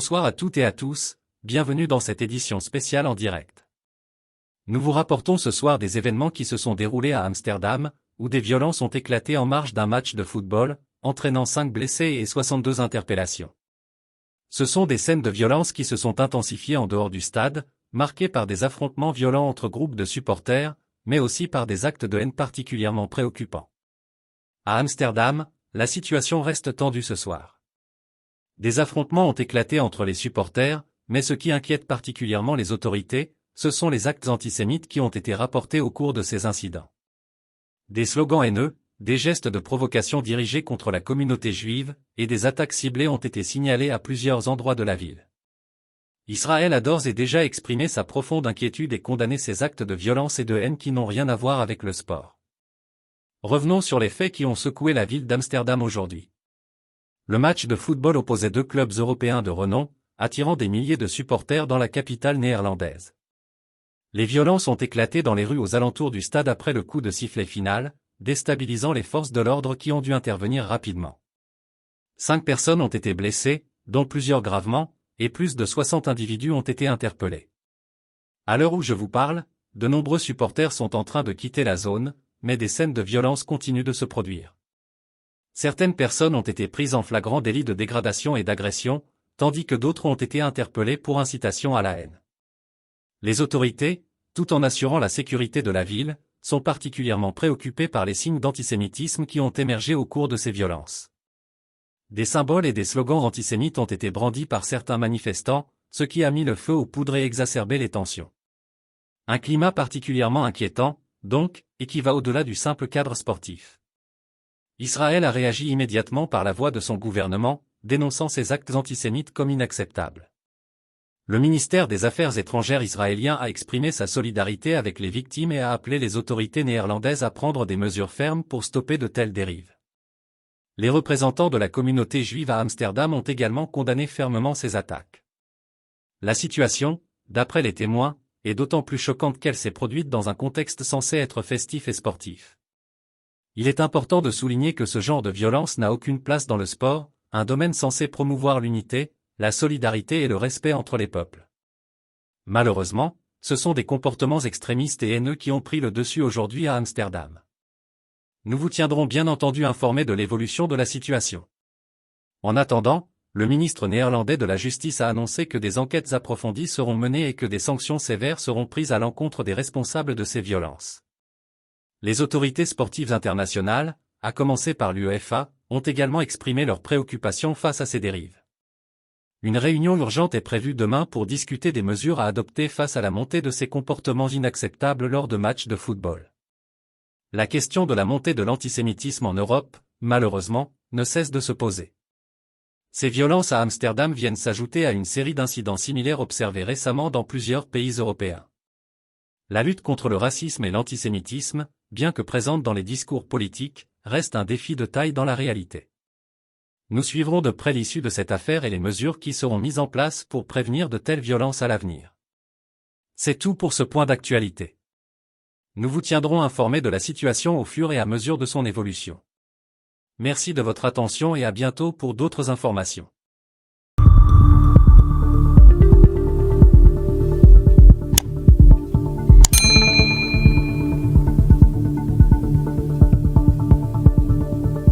Bonsoir à toutes et à tous, bienvenue dans cette édition spéciale en direct. Nous vous rapportons ce soir des événements qui se sont déroulés à Amsterdam, où des violences ont éclaté en marge d'un match de football, entraînant 5 blessés et 62 interpellations. Ce sont des scènes de violence qui se sont intensifiées en dehors du stade, marquées par des affrontements violents entre groupes de supporters, mais aussi par des actes de haine particulièrement préoccupants. À Amsterdam, la situation reste tendue ce soir. Des affrontements ont éclaté entre les supporters, mais ce qui inquiète particulièrement les autorités, ce sont les actes antisémites qui ont été rapportés au cours de ces incidents. Des slogans haineux, des gestes de provocation dirigés contre la communauté juive, et des attaques ciblées ont été signalés à plusieurs endroits de la ville. Israël a d'ores et déjà exprimé sa profonde inquiétude et condamné ces actes de violence et de haine qui n'ont rien à voir avec le sport. Revenons sur les faits qui ont secoué la ville d'Amsterdam aujourd'hui. Le match de football opposait deux clubs européens de renom, attirant des milliers de supporters dans la capitale néerlandaise. Les violences ont éclaté dans les rues aux alentours du stade après le coup de sifflet final, déstabilisant les forces de l'ordre qui ont dû intervenir rapidement. 5 personnes ont été blessées, dont plusieurs gravement, et plus de 60 individus ont été interpellés. À l'heure où je vous parle, de nombreux supporters sont en train de quitter la zone, mais des scènes de violence continuent de se produire. Certaines personnes ont été prises en flagrant délit de dégradation et d'agression, tandis que d'autres ont été interpellées pour incitation à la haine. Les autorités, tout en assurant la sécurité de la ville, sont particulièrement préoccupées par les signes d'antisémitisme qui ont émergé au cours de ces violences. Des symboles et des slogans antisémites ont été brandis par certains manifestants, ce qui a mis le feu aux poudres et exacerbé les tensions. Un climat particulièrement inquiétant, donc, et qui va au-delà du simple cadre sportif. Israël a réagi immédiatement par la voix de son gouvernement, dénonçant ces actes antisémites comme inacceptables. Le ministère des Affaires étrangères israélien a exprimé sa solidarité avec les victimes et a appelé les autorités néerlandaises à prendre des mesures fermes pour stopper de telles dérives. Les représentants de la communauté juive à Amsterdam ont également condamné fermement ces attaques. La situation, d'après les témoins, est d'autant plus choquante qu'elle s'est produite dans un contexte censé être festif et sportif. Il est important de souligner que ce genre de violence n'a aucune place dans le sport, un domaine censé promouvoir l'unité, la solidarité et le respect entre les peuples. Malheureusement, ce sont des comportements extrémistes et haineux qui ont pris le dessus aujourd'hui à Amsterdam. Nous vous tiendrons bien entendu informés de l'évolution de la situation. En attendant, le ministre néerlandais de la Justice a annoncé que des enquêtes approfondies seront menées et que des sanctions sévères seront prises à l'encontre des responsables de ces violences. Les autorités sportives internationales, à commencer par l'UEFA, ont également exprimé leurs préoccupations face à ces dérives. Une réunion urgente est prévue demain pour discuter des mesures à adopter face à la montée de ces comportements inacceptables lors de matchs de football. La question de la montée de l'antisémitisme en Europe, malheureusement, ne cesse de se poser. Ces violences à Amsterdam viennent s'ajouter à une série d'incidents similaires observés récemment dans plusieurs pays européens. La lutte contre le racisme et l'antisémitisme, bien que présente dans les discours politiques, reste un défi de taille dans la réalité. Nous suivrons de près l'issue de cette affaire et les mesures qui seront mises en place pour prévenir de telles violences à l'avenir. C'est tout pour ce point d'actualité. Nous vous tiendrons informés de la situation au fur et à mesure de son évolution. Merci de votre attention et à bientôt pour d'autres informations.